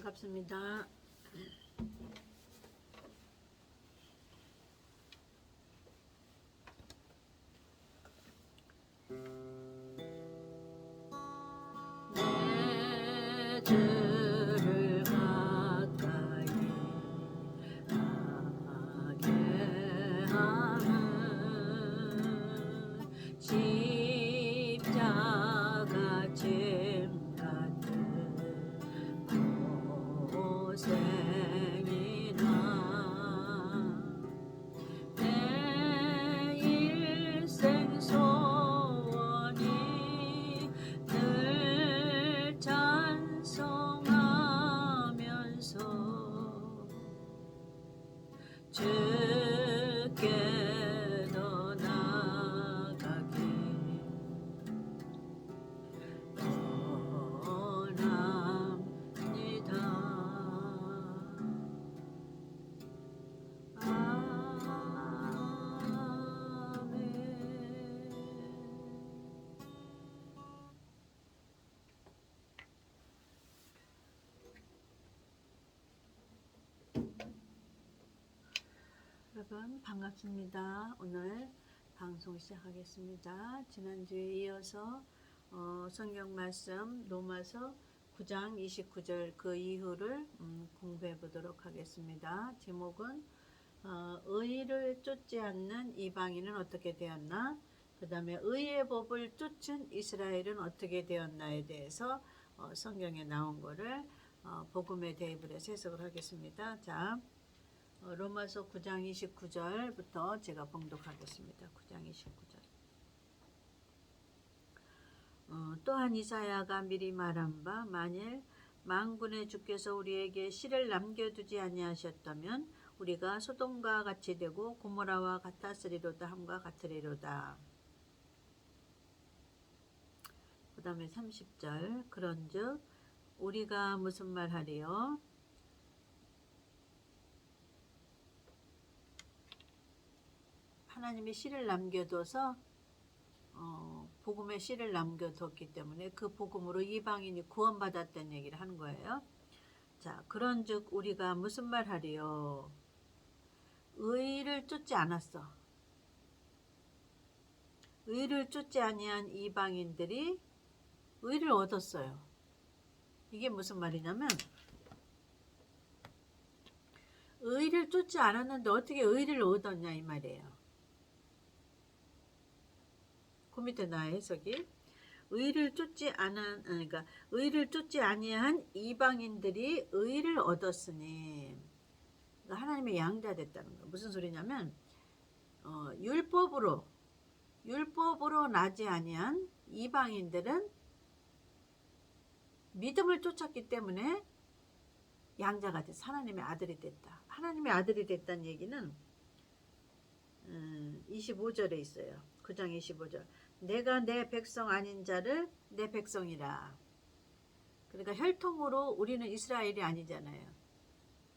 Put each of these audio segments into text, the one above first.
반갑습니다. 내 주를 가까이 하게 하는 십자가 짐 같은 고생이나 내 일생 소원이 늘 찬송하면서 주께 더 나아가길 여러분 반갑습니다. 오늘 방송 시작하겠습니다. 지난주에 이어서 성경 말씀 로마서 9장 29절 그 이후를 공부해 보도록 하겠습니다. 제목은 의를 쫓지 않는 이방인은 어떻게 되었나? 그 다음에 의의 법을 쫓은 이스라엘은 어떻게 되었나에 대해서 성경에 나온 거를 복음의 대입을 해서 해석을 하겠습니다. 자, 로마서 9장 29절부터 제가 봉독하겠습니다. 9장 29절. 또한 이사야가 미리 말한 바 만일 만군의 주께서 우리에게 씨를 남겨두지 아니하셨다면 우리가 소돔과 같이 되고 고모라와 같았으리로다 함과 같으리로다. 그 다음에 30절. 그런즉 우리가 무슨 말 하리요? 하나님이 씨를 남겨둬서 복음의 씨를 남겨뒀기 때문에 그 복음으로 이방인이 구원받았다는 얘기를 하는 거예요. 자, 그런즉 우리가 무슨 말 하리요? 의를 쫓지 않았어. 의를 쫓지 아니한 이방인들이 의를 얻었어요. 이게 무슨 말이냐면 의를 쫓지 않았는데 어떻게 의를 얻었냐 이 말이에요. 그 밑에 나의 해석이 의를 쫓지 아니한 이방인들이 의를 얻었으니 그러니까 하나님의 양자 됐다는 거. 무슨 소리냐면 율법으로 나지 아니한 이방인들은 믿음을 쫓았기 때문에 양자가 됐어. 하나님의 아들이 됐다. 하나님의 아들이 됐다는 얘기는 25절에 있어요. 9장 25절. 내가 내 백성 아닌 자를 내 백성이라. 그러니까 혈통으로 우리는 이스라엘이 아니잖아요.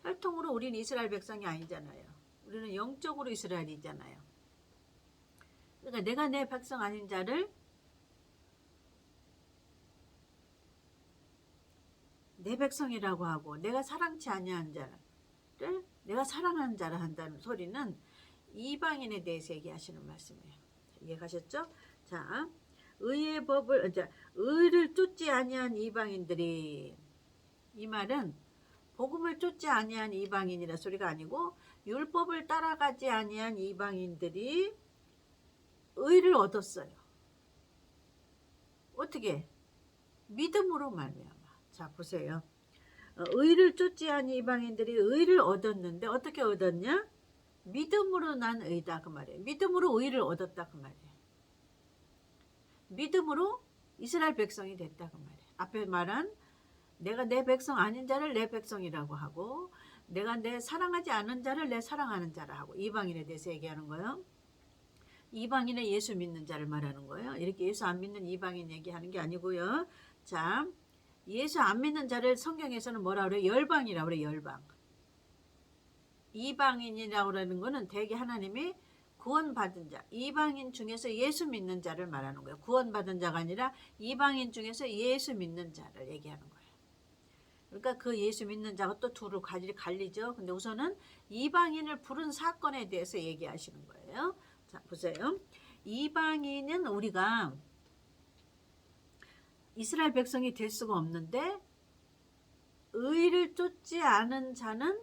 혈통으로 우리는 이스라엘 백성이 아니잖아요. 우리는 영적으로 이스라엘이잖아요. 그러니까 내가 내 백성 아닌 자를 내 백성이라고 하고 내가 사랑치 아니한 자를 내가 사랑하는 자를 한다는 소리는 이방인에 대해서 얘기하시는 말씀이에요. 이해가셨죠? 자, 의를 쫓지 아니한 이방인들이, 이 말은 복음을 쫓지 아니한 이방인이라 소리가 아니고 율법을 따라가지 아니한 이방인들이 의를 얻었어요. 어떻게? 믿음으로 말미암아. 자, 보세요. 의를 쫓지 아니한 이방인들이 의를 얻었는데 어떻게 얻었냐? 믿음으로 난 의다 그 말이에요. 믿음으로 의를 얻었다 그 말이에요. 믿음으로 이스라엘 백성이 됐다 그 말이에요. 앞에 말한 내가 내 백성 아닌 자를 내 백성이라고 하고 내가 내 사랑하지 않은 자를 내 사랑하는 자라 하고 이방인에 대해서 얘기하는 거예요. 이방인의 예수 믿는 자를 말하는 거예요. 이렇게 예수 안 믿는 이방인 얘기하는 게 아니고요. 자, 예수 안 믿는 자를 성경에서는 뭐라 그래요? 열방이라고 그래요. 열방. 이방인이라고 하는 거는 대개 하나님이 구원받은 자, 이방인 중에서 예수 믿는 자를 말하는 거예요. 구원받은 자가 아니라 이방인 중에서 예수 믿는 자를 얘기하는 거예요. 그러니까 그 예수 믿는 자가 또 둘로 갈리죠. 근데 우선은 이방인을 부른 사건에 대해서 얘기하시는 거예요. 자, 보세요. 이방인은 우리가 이스라엘 백성이 될 수가 없는데 의를 쫓지 않은 자는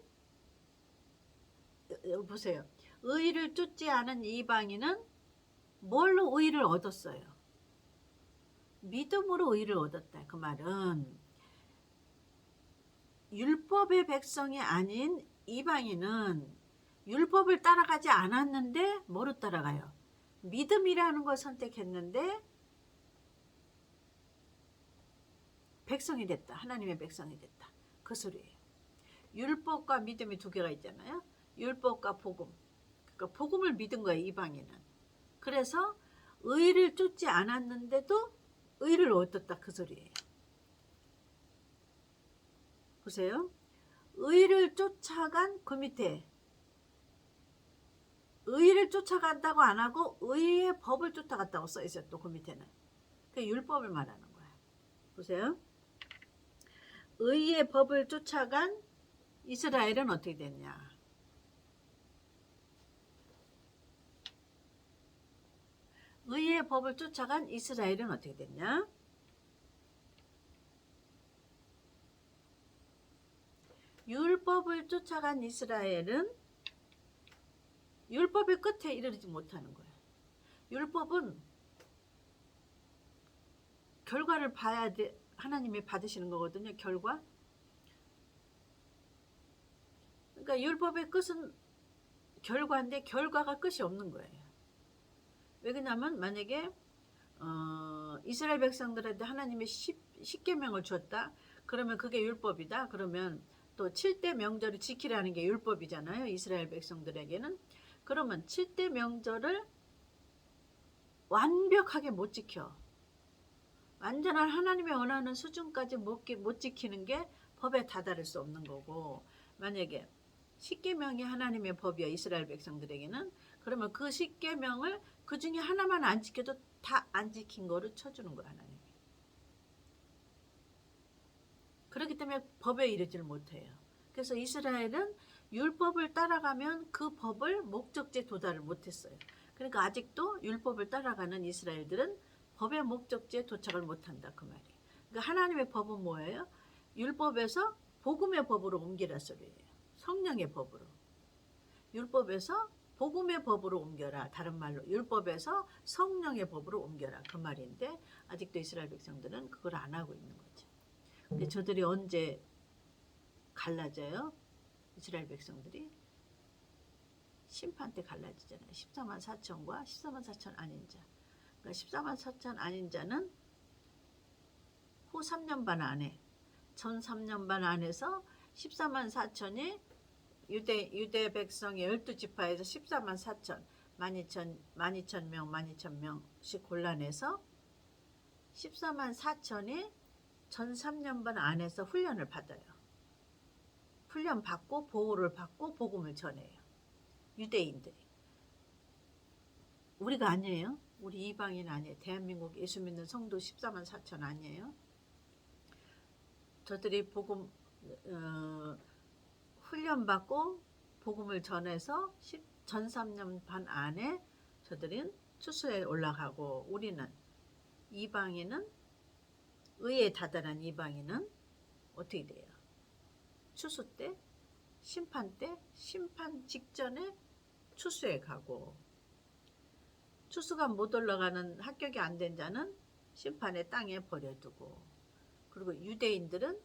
보세요. 의를 쫓지 않은 이방인은 뭘로 의를 얻었어요? 믿음으로 의를 얻었다. 그 말은 율법의 백성이 아닌 이방인은 율법을 따라가지 않았는데 뭐로 따라가요? 믿음이라는 걸 선택했는데 백성이 됐다. 하나님의 백성이 됐다. 그 소리예요. 율법과 믿음이 두 개가 있잖아요. 율법과 복음. 그러니까 복음을 믿은 거예요. 이방인은. 그래서 의를 쫓지 않았는데도 의를 얻었다. 그 소리예요. 보세요. 의를 쫓아간 그 밑에 의를 쫓아간다고 안 하고 의의 법을 쫓아갔다고 써 있어요. 또 그 밑에는. 그 율법을 말하는 거예요. 보세요. 의의 법을 쫓아간 이스라엘은 어떻게 됐냐? 의의 법을 쫓아간 이스라엘은 어떻게 됐냐? 율법을 쫓아간 이스라엘은 율법의 끝에 이르지 못하는 거예요. 율법은 결과를 봐야 돼. 하나님이 받으시는 거거든요. 결과. 그러니까 율법의 끝은 결과인데 결과가 끝이 없는 거예요. 왜 그러냐면 만약에 이스라엘 백성들한테 하나님이 10계명을 줬다. 그러면 그게 율법이다. 그러면 또 7대 명절을 지키라는 게 율법이잖아요. 이스라엘 백성들에게는. 그러면 7대 명절을 완벽하게 못 지켜. 완전한 하나님의 원하는 수준까지 못 지키는 게 법에 다다를 수 없는 거고, 만약에 10계명이 하나님의 법이야 이스라엘 백성들에게는, 그러면 그 10계명을 그 중에 하나만 안 지켜도 다 안 지킨 거를 쳐주는 거야 하나님이. 그렇기 때문에 법에 이르지를 못해요. 그래서 이스라엘은 율법을 따라가면 그 법을 목적지에 도달을 못했어요. 그러니까 아직도 율법을 따라가는 이스라엘들은 법의 목적지에 도착을 못한다 그 말이에요. 그러니까 하나님의 법은 뭐예요? 율법에서 복음의 법으로 옮기라 소리예요. 성령의 법으로. 율법에서 복음의 법으로 옮겨라. 다른 말로 율법에서 성령의 법으로 옮겨라. 그 말인데 아직도 이스라엘 백성들은 그걸 안 하고 있는 거죠. 근데 저들이 언제 갈라져요? 이스라엘 백성들이 심판 때 갈라지잖아요. 14만 4천과 14만 4천 아닌 자. 그러니까 14만 4천 아닌 자는 후 3년 반 안에, 전 3년 반 안에서 14만 4천이 유대 백성의 12지파에서 14만 4천, 12,000명, 12,000명씩 골라내서 14만 4천이 전 3년 반 안에서 훈련을 받아요. 훈련 받고 보호를 받고 복음을 전해요. 유대인들이. 우리가 아니에요. 우리 이방인 아니에요. 대한민국 예수 믿는 성도 14만 4천 아니에요. 저들이 복음 훈련 받고 복음을 전해서 전 3년 반 안에 저들은 추수에 올라가고, 우리는 이방인은 의에 다다란 이방인은 어떻게 돼요? 추수 때, 심판 때, 심판 직전에 추수에 가고, 추수가 못 올라가는 합격이 안 된 자는 심판의 땅에 버려두고, 그리고 유대인들은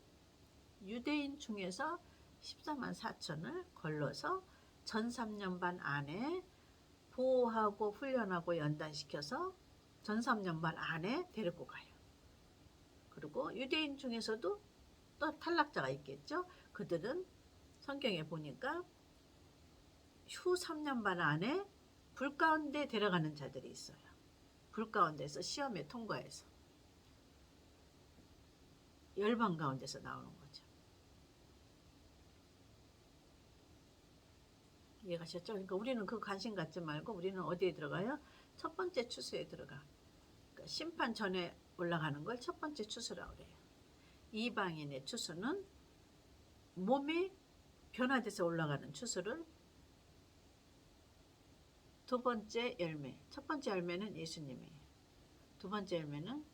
유대인 중에서 14만 4천을 걸러서 전 3년 반 안에 보호하고 훈련하고 연단시켜서 전 3년 반 안에 데리고 가요. 그리고 유대인 중에서도 또 탈락자가 있겠죠. 그들은 성경에 보니까 후 3년 반 안에 불 가운데 데려가는 자들이 있어요. 불 가운데서 시험에 통과해서 열방 가운데서 나오는 거죠. 이해가셨죠? 그러니까 우리는 그 관심 갖지 말고 우리는 어디에 들어가요? 첫 번째 추수에 들어가. 그러니까 심판 전에 올라가는 걸 첫 번째 추수라고 그래요. 이방인의 추수는 몸이 변화돼서 올라가는 추수를 두 번째 열매. 첫 번째 열매는 예수님이에요. 두 번째 열매는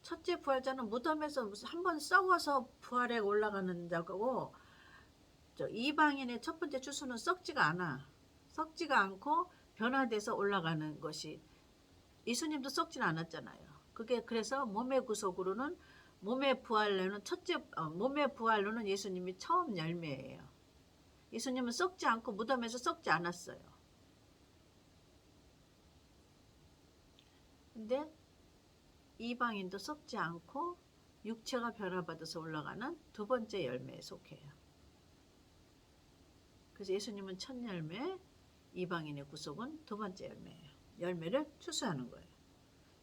첫째 부활자는 무덤에서 무슨 한번 썩어서 부활에 올라가는 자고, 이방인의 첫 번째 추수는 썩지가 않아. 썩지가 않고 변화돼서 올라가는 것이, 예수님도 썩진 않았잖아요. 그게 그래서 몸의 구속으로는, 몸의 부활로는 몸의 부활로는 예수님이 처음 열매예요. 예수님은 썩지 않고 무덤에서 썩지 않았어요. 근데 이방인도 썩지 않고 육체가 변화받아서 올라가는 두 번째 열매에 속해요. 그래서 예수님은 첫 열매, 이방인의 구속은 두 번째 열매예요. 열매를 추수하는 거예요.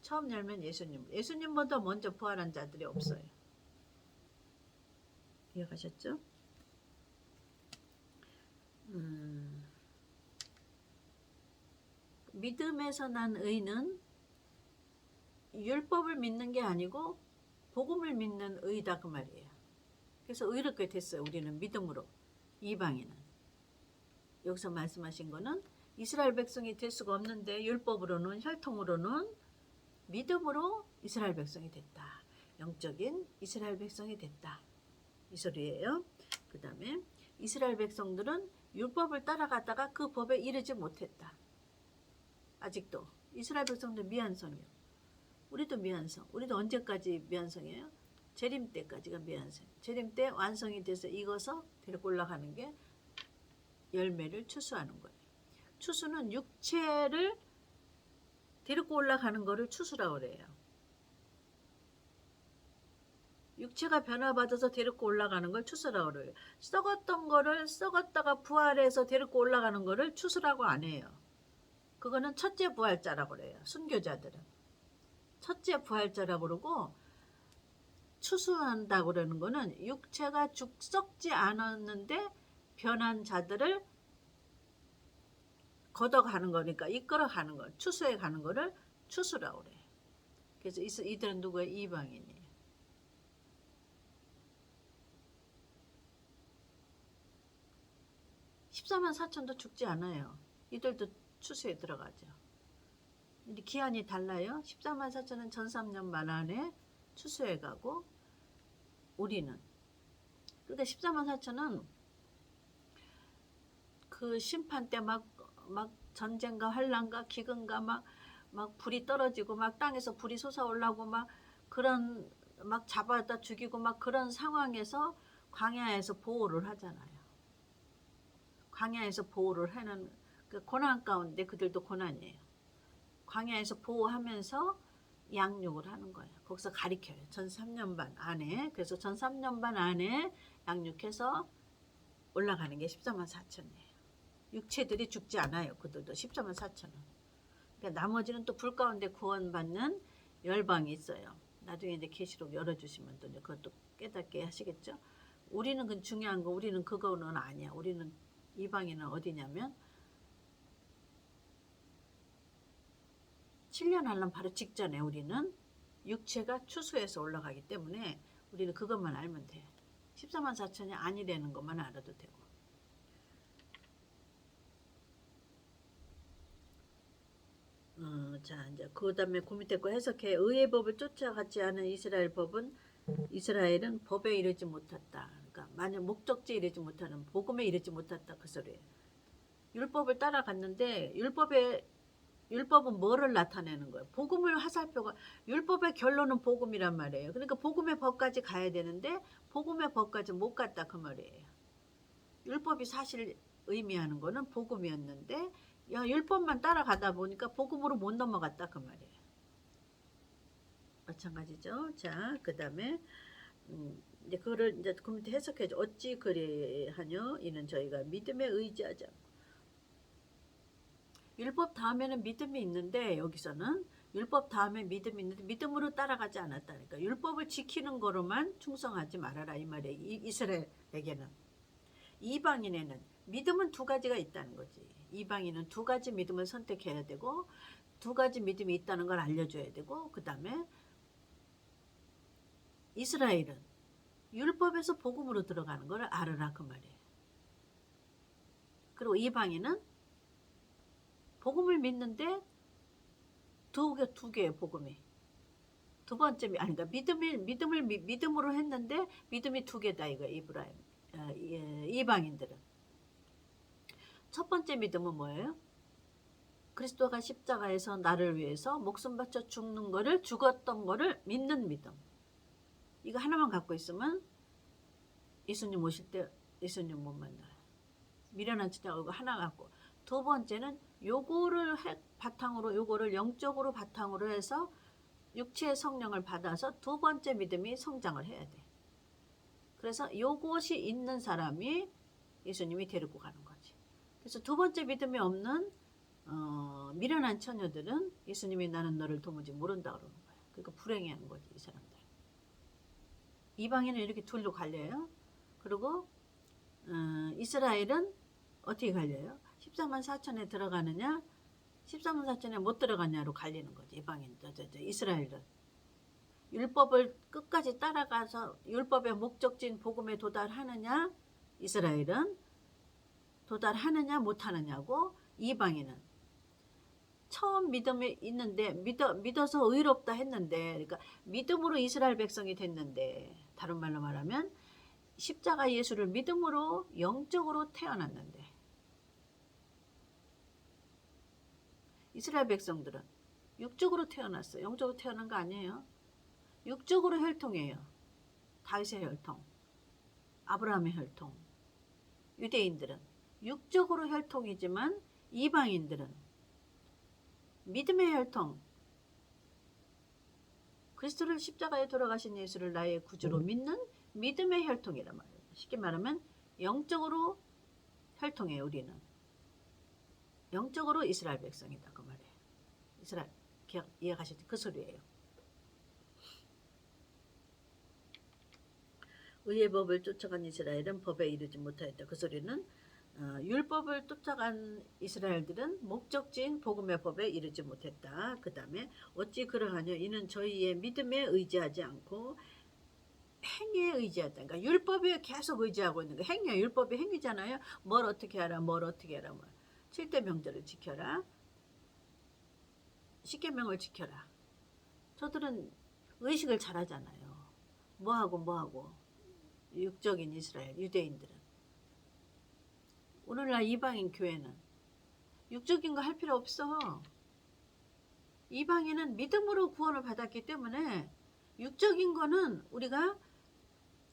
처음 열매는 예수님보다 먼저 부활한 자들이 없어요. 이해가셨죠? 믿음에서 난 의는 율법을 믿는 게 아니고 복음을 믿는 의다 그 말이에요. 그래서 의롭게 됐어요. 우리는 믿음으로. 이방인은. 여기서 말씀하신 거는 이스라엘 백성이 될 수가 없는데 율법으로는, 혈통으로는, 믿음으로 이스라엘 백성이 됐다. 영적인 이스라엘 백성이 됐다. 이 소리예요. 그 다음에 이스라엘 백성들은 율법을 따라가다가 그 법에 이르지 못했다. 아직도 이스라엘 백성들 미완성이요. 우리도 미완성. 우리도 언제까지 미완성이에요? 재림 때까지가 미완성. 재림 때 완성이 돼서 익어서 데리고 올라가는 게 열매를 추수하는 거예요. 추수는 육체를 데리고 올라가는 거를 추수라고 그래요. 육체가 변화받아서 데리고 올라가는 걸 추수라고 그래요. 썩었던 거를 썩었다가 부활해서 데리고 올라가는 거를 추수라고 안 해요. 그거는 첫째 부활자라고 그래요. 순교자들은. 첫째 부활자라고 그러고, 추수한다고 그러는 거는 육체가 썩지 않았는데 변한 자들을 걷어가는 거니까, 이끌어가는 거, 추수해 가는 거를 추수라고 그래요. 그래서 이들은 누구예요? 이방인이에요. (14만 4천도) 죽지 않아요. 이들도 추수에 들어가죠. 기한이 달라요. 14만 4천은 전삼년 만에 추수해 가고, 우리는, 그러니까 14만 4천은 그 심판 때 막 전쟁과 환란과 기근과 막 불이 떨어지고 막 땅에서 불이 솟아올라오고 막 그런 막 잡아다 죽이고 막 그런 상황에서 광야에서 보호를 하잖아요. 광야에서 보호를 하는 그 고난 가운데 그들도 고난이에요. 광야에서 보호하면서 양육을 하는 거예요. 거기서 가리켜요. 전 3년 반 안에. 그래서 전 3년 반 안에 양육해서 올라가는 게 14만 4천이에요. 육체들이 죽지 않아요. 그들도 14만 4천은. 그러니까 나머지는 또 불 가운데 구원받는 열방이 있어요. 나중에 이제 계시록 열어주시면 또 이제 그것도 깨닫게 하시겠죠. 우리는 그 중요한 거, 우리는 그거는 아니야. 우리는 이방인은 어디냐면 7년 환란 바로 직전에 우리는 육체가 추수해서 올라가기 때문에 우리는 그것만 알면 돼. 14만 4천이 아니라는 것만 알아도 되고. 자, 이제 그 다음에 그 밑에 거 해석해. 의의 법을 쫓아가지 않은 이스라엘은 법에 이르지 못했다. 그러니까 만약 목적지에 이르지 못하는, 복음에 이르지 못했다 그 소리예요. 율법을 따라갔는데 율법은 뭐를 나타내는 거예요? 복음을 화살표가, 율법의 결론은 복음이란 말이에요. 그러니까 복음의 법까지 가야 되는데 복음의 법까지 못 갔다 그 말이에요. 율법이 사실 의미하는 거는 복음이었는데 율법만 따라가다 보니까 복음으로 못 넘어갔다 그 말이에요. 마찬가지죠. 자, 그 다음에 이제 그거를 이제 그 밑에 해석해줘. 어찌 그리하뇨? 이는 저희가 믿음에 의지하자. 율법 다음에는 믿음이 있는데, 여기서는 율법 다음에 믿음이 있는데 믿음으로 따라가지 않았다니까. 율법을 지키는 거로만 충성하지 말아라 이 말이에요. 이스라엘에게는. 이방인에는 믿음은 두 가지가 있다는 거지. 이방인은 두 가지 믿음을 선택해야 되고, 두 가지 믿음이 있다는 걸 알려줘야 되고, 그 다음에 이스라엘은 율법에서 복음으로 들어가는 걸 알아라 그 말이에요. 그리고 이방인은 복음을 믿는데 두 개의 복음이. 두 번째 아니다 믿음으로 했는데 믿음이 두 개다 이거 이방인들은. 첫 번째 믿음은 뭐예요? 그리스도가 십자가에서 나를 위해서 목숨 바쳐 죽었던 거를 믿는 믿음. 이거 하나만 갖고 있으면 예수님 오실 때 예수님 못 만나요. 미련한 척하고 이거 하나 갖고. 두 번째는 요거를 바탕으로 요거를 영적으로 바탕으로 해서 육체의 성령을 받아서 두 번째 믿음이 성장을 해야 돼. 그래서 요것이 있는 사람이 예수님이 데리고 가는 거지. 그래서 두 번째 믿음이 없는 미련한 처녀들은 예수님이 나는 너를 도무지 모른다 그러는 거야. 그러니까 불행해하는 거지 이 사람들. 이방인은 이렇게 둘로 갈려요. 그리고 이스라엘은 어떻게 갈려요? 14만 4천에 들어가느냐 14만 4천에 못 들어가냐로 갈리는 거지. 이방인들 이스라엘은 율법을 끝까지 따라가서 율법의 목적지인 복음에 도달하느냐 이스라엘은 도달하느냐 못하느냐고. 이방인은 처음 믿음이 있는데 믿어서 의롭다 했는데, 그러니까 믿음으로 이스라엘 백성이 됐는데, 다른 말로 말하면 십자가 예수를 믿음으로 영적으로 태어났는데, 이스라엘 백성들은 육적으로 태어났어요. 영적으로 태어난 거 아니에요. 육적으로 혈통이에요. 다윗의 혈통, 아브라함의 혈통. 유대인들은 육적으로 혈통이지만 이방인들은 믿음의 혈통, 그리스도를 십자가에 돌아가신 예수를 나의 구주로 믿는 믿음의 혈통이란 말이에요. 쉽게 말하면 영적으로 혈통이에요. 우리는 영적으로 이스라엘 백성이다 그 말이에요. 이스라엘 이해가시죠? 그 소리예요. 의의 법을 쫓아간 이스라엘은 법에 이르지 못하였다. 그 소리는 율법을 쫓아간 이스라엘들은 목적지인 복음의 법에 이르지 못했다. 그 다음에 어찌 그러하냐 이는 저희의 믿음에 의지하지 않고 행위에 의지하다. 그러니까 율법에 계속 의지하고 있는 거. 행위야. 율법이 행위잖아요. 뭘 어떻게 하라 뭘 어떻게 하라. 7대 명절을 지켜라. 10계명을 지켜라. 저들은 의식을 잘하잖아요. 뭐하고 육적인 이스라엘 유대인들은. 오늘날 이방인 교회는 육적인 거 할 필요 없어. 이방인은 믿음으로 구원을 받았기 때문에 육적인 거는 우리가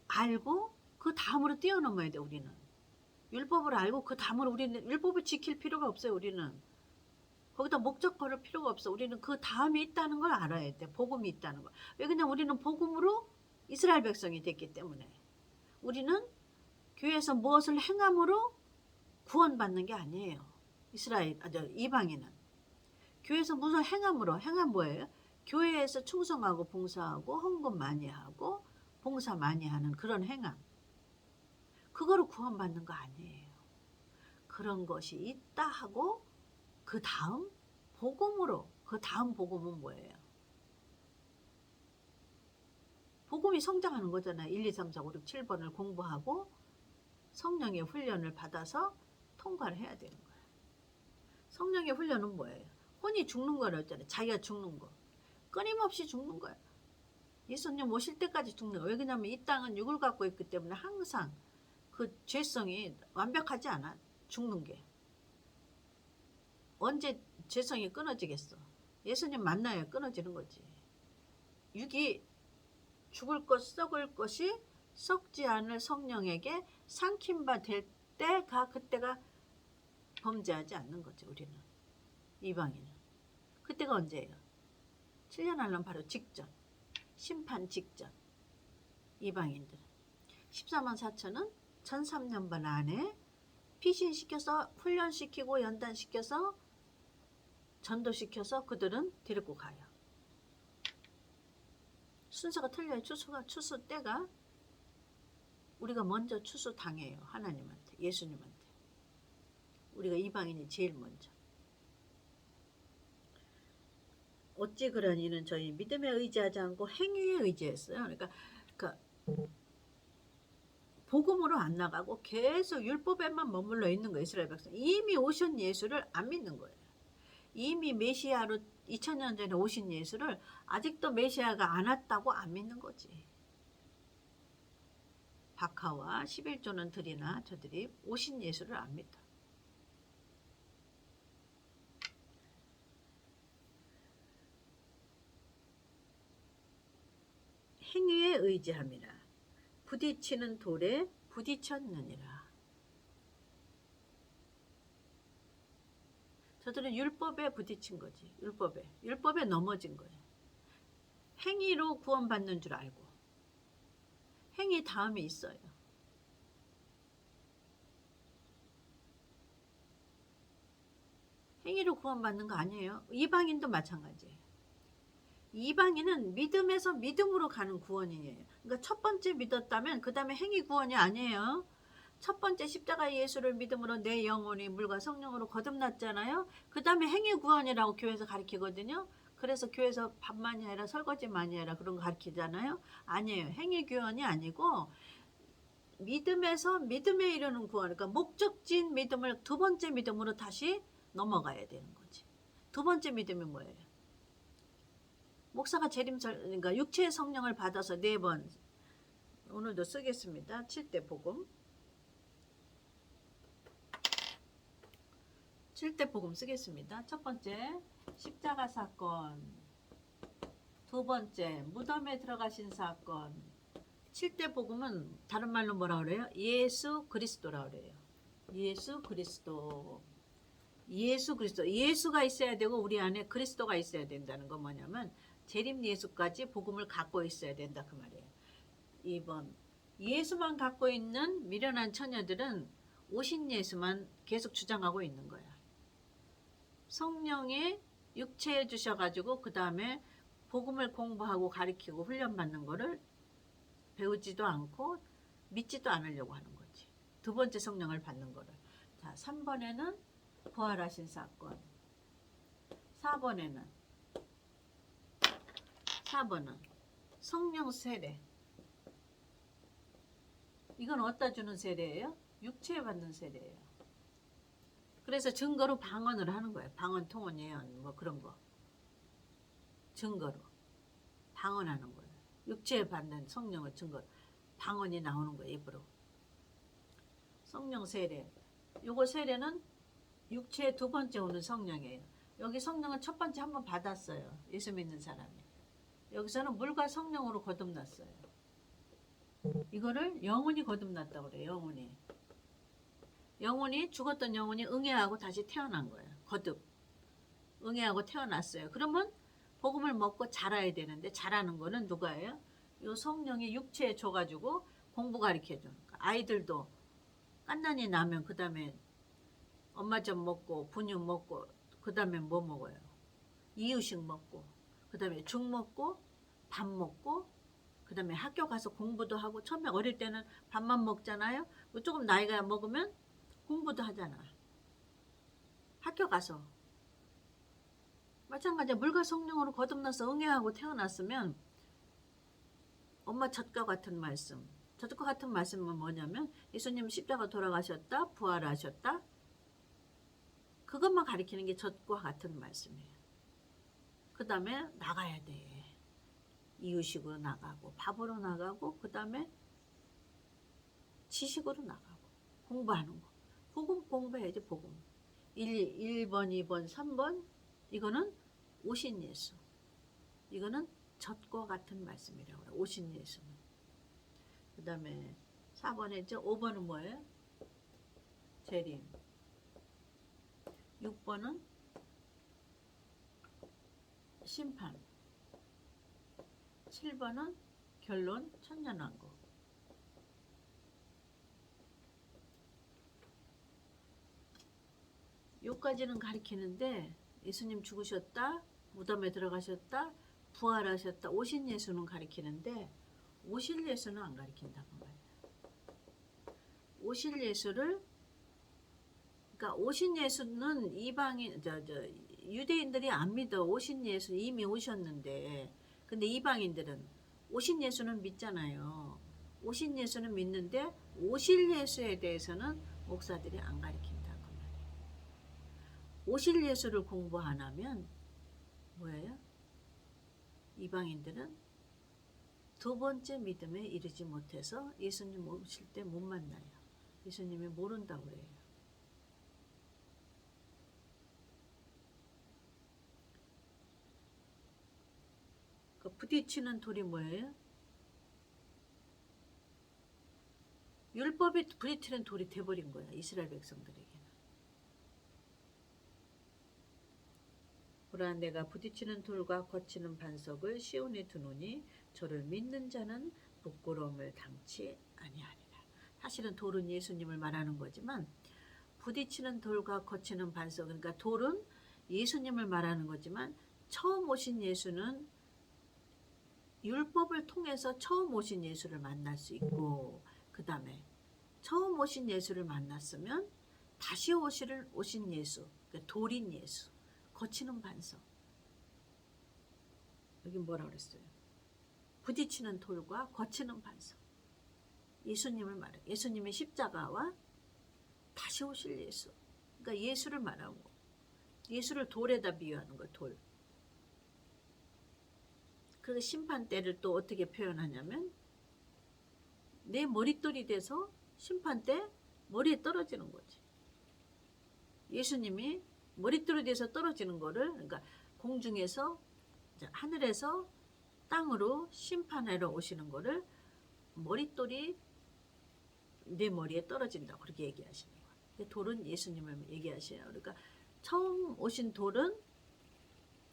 알고 그 다음으로 뛰어넘어야 돼. 우리는 율법을 알고 그 다음으로 우리는 율법을 지킬 필요가 없어요. 우리는 거기다 목적 걸을 필요가 없어. 우리는 그 다음이 있다는 걸 알아야 돼. 복음이 있다는 거. 왜 그냥 우리는 복음으로 이스라엘 백성이 됐기 때문에. 우리는 교회에서 무엇을 행함으로 구원받는 게 아니에요. 이방인은 교회에서 무슨 행함으로. 행함 뭐예요? 교회에서 충성하고 봉사하고 헌금 많이 하고 봉사 많이 하는 그런 행함. 그거로 구원받는 거 아니에요. 그런 것이 있다 하고 그 다음 복음으로. 그 다음 복음은 뭐예요? 복음이 성장하는 거잖아요. 1, 2, 3, 4, 5, 6, 7번을 공부하고 성령의 훈련을 받아서 통과를 해야 되는 거예요. 성령의 훈련은 뭐예요? 혼이 죽는 거라 했잖아요. 자기가 죽는 거. 끊임없이 죽는 거예요. 예수님 오실 때까지 죽는 거예요. 왜 그러냐면 이 땅은 육을 갖고 있기 때문에 항상 그 죄성이 완벽하지 않아. 죽는 게. 언제 죄성이 끊어지겠어? 예수님 만나야 끊어지는 거지. 육이 죽을 것 썩을 것이 썩지 않을 성령에게 삼킨 바 될 때가 그때가 범죄하지 않는 거죠. 우리는 이방인은. 그때가 언제예요? 7년 하려면 바로 직전. 심판 직전. 이방인들은 14만 4천은 1003년반 안에 피신시켜서 훈련시키고 연단시켜서 전도시켜서 그들은 데리고 가요. 순서가 틀려요. 추수 때가 우리가 먼저 추수 당해요. 하나님한테, 예수님한테. 우리가 이방인이 제일 먼저. 어찌 그러니는 저희 믿음에 의지하지 않고 행위에 의지했어요. 그러니까 복음으로 안 나가고 계속 율법에만 머물러 있는 거예요. 이스라엘 백성. 이미 오신 예수를 안 믿는 거예요. 이미 메시아로 2000년 전에 오신 예수를 아직도 메시아가 안 왔다고 안 믿는 거지. 박하와 11조는 들이나 저들이 오신 예수를 안 믿어. 행위에 의지함이라. 부딪히는 돌에 부딪혔느니라. 저들은 율법에 부딪힌 거지. 율법에 넘어진 거예요. 행위로 구원받는 줄 알고. 행위 다음에 있어요. 행위로 구원받는 거 아니에요. 이방인도 마찬가지예요. 이방인은 믿음에서 믿음으로 가는 구원이에요. 그러니까 첫 번째 믿었다면 그 다음에 행위 구원이 아니에요. 첫 번째 십자가 예수를 믿음으로 내 영혼이 물과 성령으로 거듭났잖아요. 그 다음에 행위 구원이라고 교회에서 가르치거든요. 그래서 교회에서 밥만이 아니라 설거지만이 아니라 그런 거 가르치잖아요. 아니에요. 행위 구원이 아니고 믿음에서 믿음에 이르는 구원. 그러니까 목적지인 믿음을 두 번째 믿음으로 다시 넘어가야 되는 거지. 두 번째 믿음이 뭐예요? 목사가 그러니까 육체의 성령을 받아서 4번 오늘도 쓰겠습니다. 7대 복음. 7대 복음 쓰겠습니다. 첫 번째 십자가 사건, 두 번째 무덤에 들어가신 사건. 7대 복음은 다른 말로 뭐라 그래요? 예수 그리스도라 그래요. 예수 그리스도. 예수가 있어야 되고 우리 안에 그리스도가 있어야 된다는 건 뭐냐면 재림 예수까지 복음을 갖고 있어야 된다 그 말이에요. 2번 예수만 갖고 있는 미련한 처녀들은 오신 예수만 계속 주장하고 있는 거야. 성령이 육체해 주셔가지고 그 다음에 복음을 공부하고 가르치고 훈련받는 거를 배우지도 않고 믿지도 않으려고 하는 거지. 두 번째 성령을 받는 거를. 자, 3번에는 부활하신 사건. 4번은 성령 세례. 이건 어디다 주는 세례예요? 육체에 받는 세례예요. 그래서 증거로 방언을 하는 거예요. 방언, 통언, 예언 뭐 그런 거. 증거로 방언하는 거예요. 육체에 받는 성령을 증거로 방언이 나오는 거예요. 입으로. 성령 세례. 요거 세례는 육체의 두 번째 오는 성령이에요. 여기 성령은 첫 번째 한번 받았어요. 예수 믿는 사람이. 여기서는 물과 성령으로 거듭났어요. 이거를 영혼이 거듭났다고 그래요. 영혼이 죽었던 영혼이 응애하고 다시 태어난 거예요. 거듭. 응애하고 태어났어요. 그러면 복음을 먹고 자라야 되는데 자라는 거는 누가예요? 이 성령이 육체에 줘가지고 공부 가르쳐줘. 아이들도 깐난이 나면 그 다음에 엄마젖 먹고 분유 먹고 그 다음에 뭐 먹어요? 이유식 먹고 그 다음에 죽 먹고 밥 먹고 그 다음에 학교 가서 공부도 하고 처음에 어릴 때는 밥만 먹잖아요. 조금 나이가 먹으면 공부도 하잖아. 학교 가서 마찬가지야. 물과 성령으로 거듭나서 응애하고 태어났으면 엄마 젖과 같은 말씀. 젖과 같은 말씀은 뭐냐면 예수님 십자가 돌아가셨다. 부활하셨다. 그것만 가리키는 게 젖과 같은 말씀이에요. 그 다음에 나가야 돼. 이유식으로 나가고 밥으로 나가고 그 다음에 지식으로 나가고 공부하는 거. 복음 공부해야지 복음. 1번, 2번, 3번 이거는 오신 예수. 이거는 젖과 같은 말씀이라고 그래요. 오신 예수는. 그 다음에 4번 했죠. 5번은 뭐예요? 재림. 6번은 심판. 7번은 결론 천년왕국. 요까지는 가리키는데 예수님 죽으셨다. 무덤에 들어가셨다. 부활하셨다. 오신 예수는 가리키는데 오실 예수는 안 가리킨다고 말이에요. 오실 예수를 그러니까 오신 예수는 이방인 유대인들이 안 믿어. 오신 예수 이미 오셨는데 근데 이방인들은 오신 예수는 믿잖아요. 오신 예수는 믿는데 오실 예수에 대해서는 목사들이 안 가르친다 그 말이에요. 오실 예수를 공부 안 하면 뭐예요? 이방인들은 두 번째 믿음에 이르지 못해서 예수님 오실 때 못 만나요. 예수님이 모른다고 그래요. 그 부딪히는 돌이 뭐예요? 율법이 부딪히는 돌이 돼버린 거야. 이스라엘 백성들에게는. 보라 내가 부딪히는 돌과 거치는 반석을 시온에 두노니 저를 믿는 자는 부끄러움을 당치 아니하리라. 사실은 돌은 예수님을 말하는 거지만 부딪히는 돌과 거치는 반석, 그러니까 돌은 예수님을 말하는 거지만 처음 오신 예수는 율법을 통해서 처음 오신 예수를 만날 수 있고, 그 다음에 처음 오신 예수를 만났으면 다시 오신 예수, 그러니까 돌인 예수, 거치는 반석. 여기 뭐라 그랬어요? 부딪히는 돌과 거치는 반석. 예수님을 말해. 예수님의 십자가와 다시 오실 예수. 그러니까 예수를 말하고 예수를 돌에다 비유하는 거, 돌. 그 심판대를 또 어떻게 표현하냐면 내 머릿돌이 돼서 심판대 머리에 떨어지는 거지. 예수님이 머릿돌이 돼서 떨어지는 거를, 그러니까 공중에서 하늘에서 땅으로 심판하러 오시는 거를 머릿돌이 내 머리에 떨어진다고 그렇게 얘기하시는 거예요. 돌은 예수님을 얘기하셔요. 그러니까 처음 오신 돌은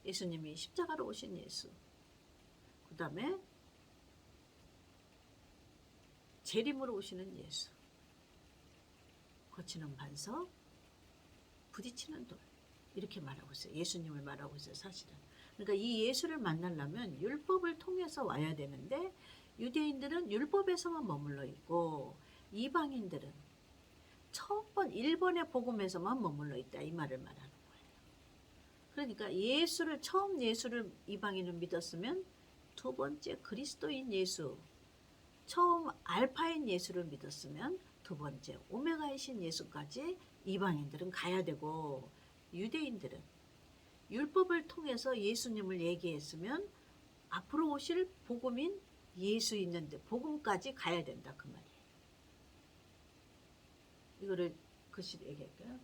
예수님이 십자가로 오신 예수. 그 다음에 재림으로 오시는 예수. 거치는 반석, 부딪히는 돌. 이렇게 말하고 있어요. 예수님을 말하고 있어요. 사실은. 그러니까 이 예수를 만나려면 율법을 통해서 와야 되는데 유대인들은 율법에서만 머물러 있고 이방인들은 처음 번 1번의 복음에서만 머물러 있다. 이 말을 말하는 거예요. 그러니까 처음 예수를 이방인은 믿었으면 두 번째 그리스도인 예수, 처음 알파인 예수를 믿었으면 두 번째 오메가이신 예수까지 이방인들은 가야 되고, 유대인들은 율법을 통해서 예수님을 얘기했으면 앞으로 오실 복음인 예수 있는데 복음까지 가야 된다 그 말이에요. 이거를 글씨 얘기할까요?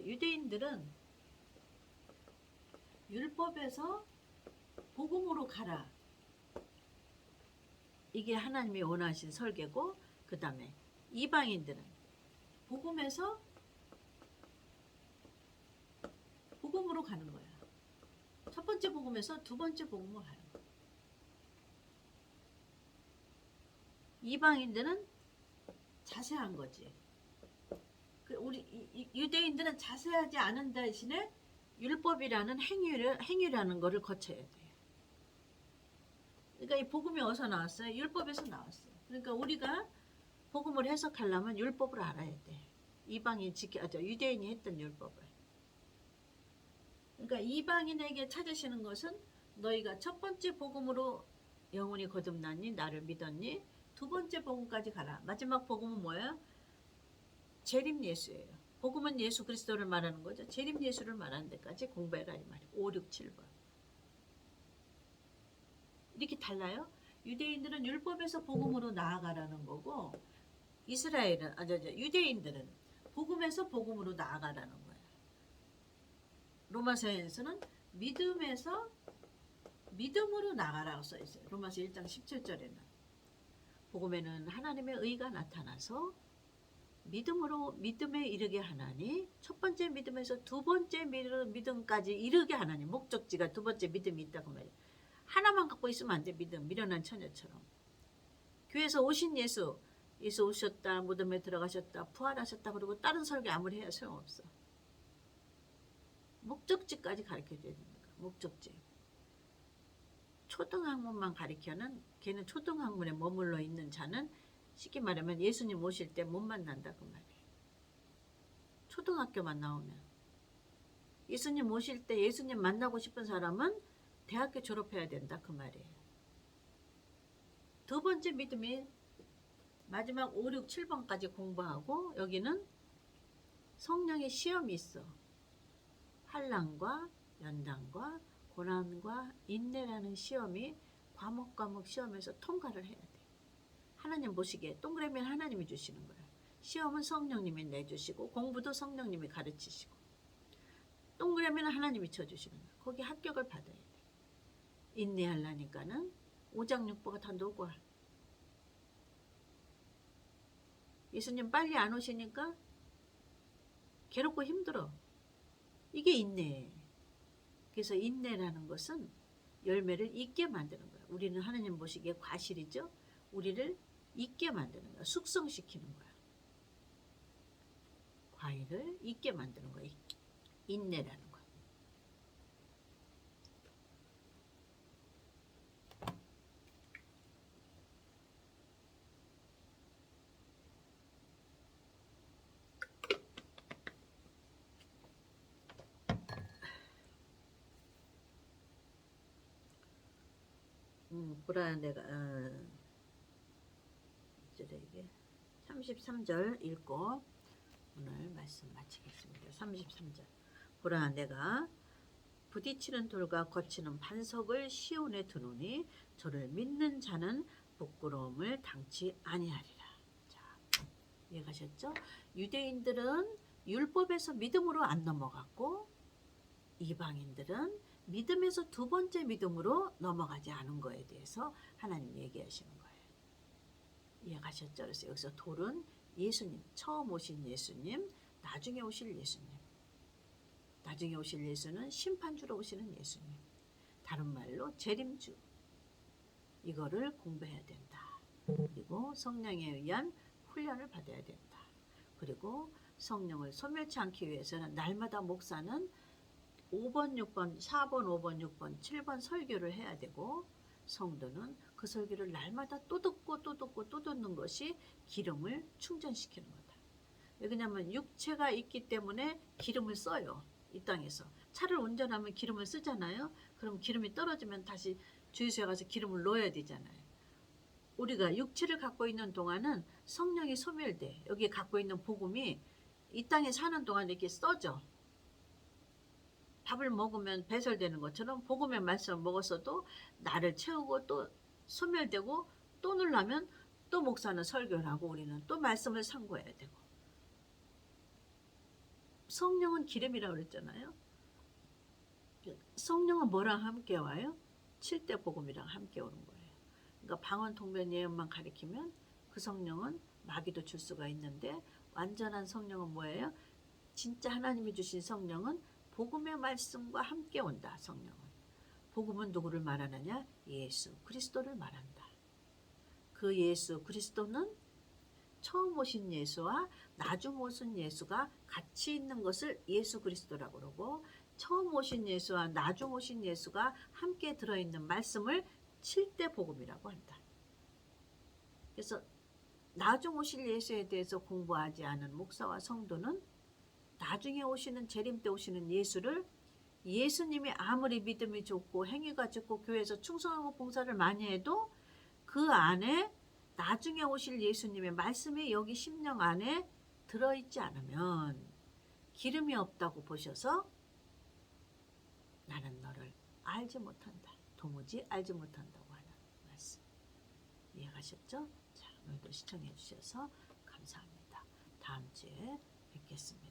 유대인들은 율법에서 복음으로 가라. 이게 하나님이 원하신 설계고, 그 다음에 이방인들은 복음에서 복음으로 가는 거야. 첫 번째 복음에서 두 번째 복음으로 가는 거야. 이방인들은 자세한 거지. 우리 유대인들은 자세하지 않은 대신에 율법이라는 행위라는 거를 거쳐야 돼. 그러니까 이 복음이 어디서 나왔어요? 율법에서 나왔어요. 그러니까 우리가 복음을 해석하려면 율법을 알아야 돼. 유대인이 했던 율법을. 그러니까 이방인에게 찾으시는 것은 너희가 첫 번째 복음으로 영혼이 거듭났니? 나를 믿었니? 두 번째 복음까지 가라. 마지막 복음은 뭐예요? 재림 예수예요. 복음은 예수 그리스도를 말하는 거죠. 재림 예수를 말하는 데까지 공부해라 이 말이에요. 5, 6, 7번. 이렇게 달라요. 유대인들은 율법에서 복음으로 나아가라는 거고, 유대인들은 복음에서 복음으로 나아가라는 거예요. 로마서에서는 믿음에서 믿음으로 나아가라고 써 있어요. 로마서 1장 17절에는 복음에는 하나님의 의가 나타나서 믿음에 이르게 하나니, 첫 번째 믿음에서 두 번째 믿음까지 이르게 하나니, 목적지가 두 번째 믿음이 있다고 말이에요. 하나만 갖고 있으면 안 돼. 믿음, 미련한 처녀처럼. 교회에서 오신 예수 오셨다, 무덤에 들어가셨다, 부활하셨다, 그러고 다른 설교 아무리 해야 소용없어. 목적지까지 가르쳐줘야 됩니다. 목적지. 초등학문만 가르쳐는, 걔는 초등학문에 머물러 있는 자는 쉽게 말하면 예수님 오실 때 못 만난다 그 말이에요. 초등학교만 나오면. 예수님 오실 때 예수님 만나고 싶은 사람은 대학교 졸업해야 된다 그 말이에요. 두 번째 믿음이 마지막 5, 6, 7번까지 공부하고 여기는 성령의 시험이 있어. 환난과 연단과 고난과 인내라는 시험이 과목 시험에서 통과를 해야 돼. 하나님 보시기에 동그라미는 하나님이 주시는 거야. 시험은 성령님이 내주시고 공부도 성령님이 가르치시고 동그라미는 하나님이 쳐주시는 거야. 거기 합격을 받아야 돼. 인내하려니까는 5장 6보가 다 녹아. 예수님 빨리 안 오시니까 괴롭고 힘들어. 이게 인내예요. 그래서 인내라는 것은 열매를 있게 만드는 거야. 우리는 하나님 보시기에 과실이죠. 우리를 있게 만드는 거야. 숙성시키는 거야. 과일을 있게 만드는 거야. 인내라는 거야. 보라 내가 이게 33절 읽고 오늘 말씀 마치겠습니다. 33절 보라 내가 부딪히는 돌과 거치는 반석을 시온에 두노니 저를 믿는 자는 부끄러움을 당치 아니하리라. 자, 이해가셨죠? 유대인들은 율법에서 믿음으로 안 넘어갔고 이방인들은 믿음에서 두 번째 믿음으로 넘어가지 않은 거에 대해서 하나님 얘기하시는 거예요. 이해가셨죠? 그래서 여기서 돌은 예수님, 처음 오신 예수님, 나중에 오실 예수님. 나중에 오실 예수는 심판주로 오시는 예수님. 다른 말로 재림주. 이거를 공부해야 된다. 그리고 성령에 의한 훈련을 받아야 된다. 그리고 성령을 소멸치 않기 위해서는 날마다 목사는 5번, 6번, 4번, 5번, 6번, 7번 설교를 해야 되고 성도는 그 설교를 날마다 또 듣고 또 듣고 또 듣는 것이 기름을 충전시키는 거다. 왜냐하면 육체가 있기 때문에 기름을 써요. 이 땅에서. 차를 운전하면 기름을 쓰잖아요. 그럼 기름이 떨어지면 다시 주유소에 가서 기름을 넣어야 되잖아요. 우리가 육체를 갖고 있는 동안은 성령이 소멸돼. 여기 갖고 있는 복음이 이 땅에 사는 동안 이렇게 써져. 밥을 먹으면 배설되는 것처럼 복음의 말씀을 먹었어도 나를 채우고 또 소멸되고 또 누르면 또 목사는 설교를 하고 우리는 또 말씀을 상고해야 되고 성령은 기름이라고 그랬잖아요. 성령은 뭐랑 함께 와요? 7대 복음이랑 함께 오는 거예요. 그러니까 방언 통변 예언만 가리키면 그 성령은 마귀도 줄 수가 있는데 완전한 성령은 뭐예요? 진짜 하나님이 주신 성령은 복음의 말씀과 함께 온다. 성령은. 복음은 누구를 말하느냐? 예수 그리스도를 말한다. 그 예수 그리스도는 처음 오신 예수와 나중 오신 예수가 같이 있는 것을 예수 그리스도라고 그러고 처음 오신 예수와 나중 오신 예수가 함께 들어있는 말씀을 7대 복음이라고 한다. 그래서 나중 오실 예수에 대해서 공부하지 않은 목사와 성도는 나중에 오시는 재림 때 오시는 예수를 예수님이 아무리 믿음이 좋고 행위가 좋고 교회에서 충성하고 봉사를 많이 해도 그 안에 나중에 오실 예수님의 말씀이 여기 심령 안에 들어있지 않으면 기름이 없다고 보셔서 나는 너를 알지 못한다. 도무지 알지 못한다고 하는 말씀. 이해가셨죠? 자, 오늘도 시청해 주셔서 감사합니다. 다음 주에 뵙겠습니다.